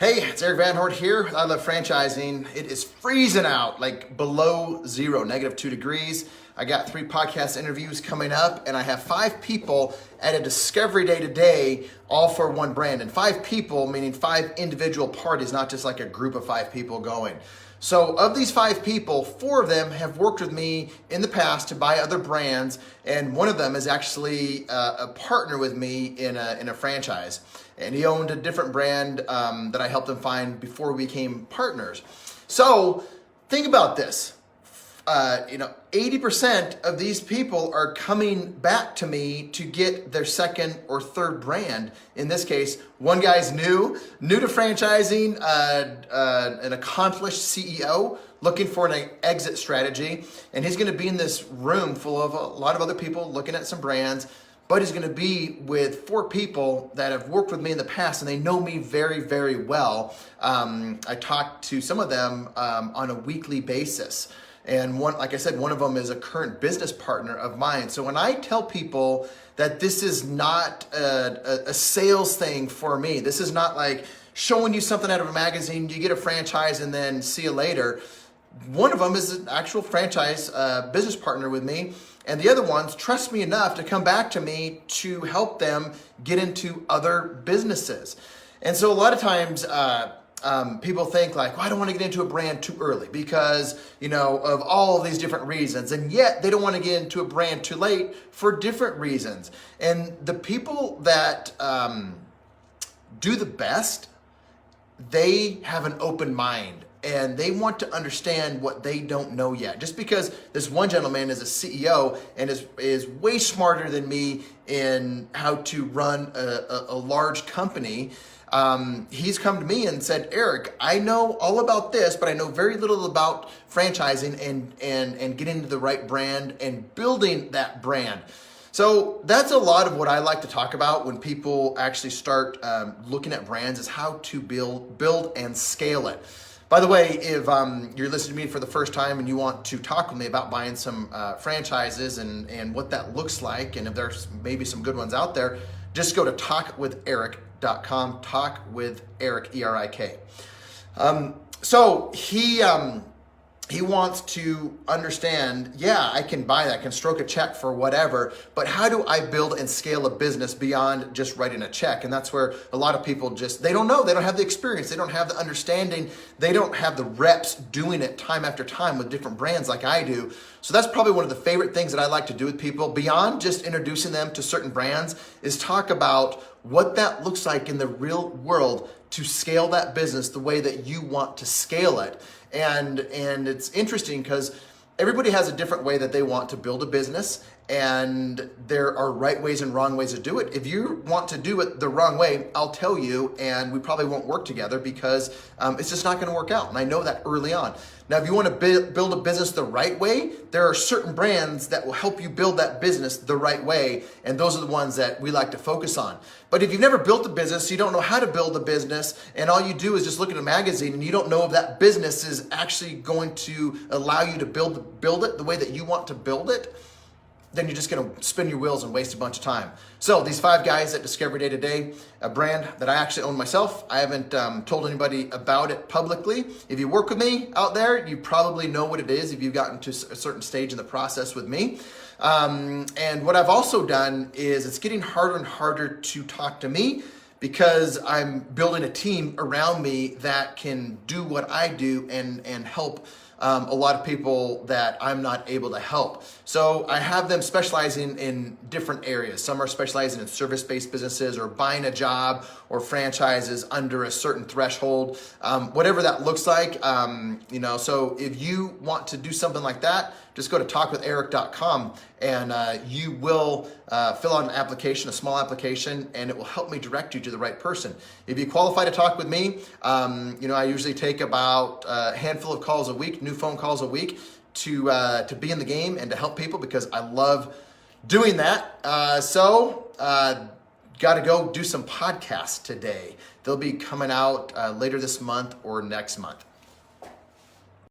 Hey, it's Erik Van Horn here. I love franchising. It is freezing out, like below zero, -2 degrees. I got 3 podcast interviews coming up, and I have 5 people at a discovery day today, all for one brand. And 5 people, meaning 5 individual parties, not just like a group of 5 people going. So of these 5 people, 4 of them have worked with me in the past to buy other brands, and one of them is actually a partner with me in a franchise. And he owned a different brand that I helped him find before we became partners. So think about this. 80% of these people are coming back to me to get their second or third brand. In this case, one guy's new to franchising, an accomplished CEO looking for an exit strategy. And he's going to be in this room full of a lot of other people looking at some brands. But he's going to be with 4 people that have worked with me in the past, and they know me very, very well. I talk to some of them on a weekly basis. And like I said, one of them is a current business partner of mine. So when I tell people that this is not a sales thing for me, this is not like showing you something out of a magazine, you get a franchise and then see you later. One of them is an actual franchise business partner with me. And the other ones trust me enough to come back to me to help them get into other businesses. And so a lot of times, people think like, well, I don't want to get into a brand too early because, of all of these different reasons. And yet they don't want to get into a brand too late for different reasons. And the people that do the best, they have an open mind. And they want to understand what they don't know yet. Just because this one gentleman is a CEO and is way smarter than me in how to run a large company, he's come to me and said, Erik, I know all about this, but I know very little about franchising and getting into the right brand and building that brand. So that's a lot of what I like to talk about when people actually start looking at brands, is how to build and scale it. By the way, if you're listening to me for the first time and you want to talk with me about buying some franchises and what that looks like, and if there's maybe some good ones out there, just go to talkwitherik.com, talk with Erik, E-R-I-K. So he wants to understand, yeah, I can buy that, I can stroke a check for whatever, but how do I build and scale a business beyond just writing a check? And that's where a lot of people they don't know, they don't have the experience, they don't have the understanding, they don't have the reps doing it time after time with different brands like I do. So that's probably one of the favorite things that I like to do with people, beyond just introducing them to certain brands, is talk about what that looks like in the real world to scale that business the way that you want to scale it. And it's interesting because everybody has a different way that they want to build a business, and there are right ways and wrong ways to do it. If you want to do it the wrong way, I'll tell you, and we probably won't work together because it's just not going to work out. And I know that early on. Now, if you want to build a business the right way, there are certain brands that will help you build that business the right way, and those are the ones that we like to focus on. But if you've never built a business, you don't know how to build a business, and all you do is just look at a magazine and you don't know if that business is actually going to allow you to build it the way that you want to build it, then you're just going to spin your wheels and waste a bunch of time. So these 5 guys at Discovery Day today, a brand that I actually own myself. I haven't told anybody about it publicly. If you work with me out there, you probably know what it is if you've gotten to a certain stage in the process with me. And what I've also done is it's getting harder and harder to talk to me because I'm building a team around me that can do what I do and help a lot of people that I'm not able to help. So I have them specializing in different areas. Some are specializing in service-based businesses or buying a job or franchises under a certain threshold, whatever that looks like. So if you want to do something like that, just go to talkwitherik.com and you will fill out an application, a small application, and it will help me direct you to the right person. If you qualify to talk with me, I usually take about a handful of calls a week, new phone calls a week, to be in the game and to help people because I love doing that. Got to go do some podcasts today. They'll be coming out later this month or next month.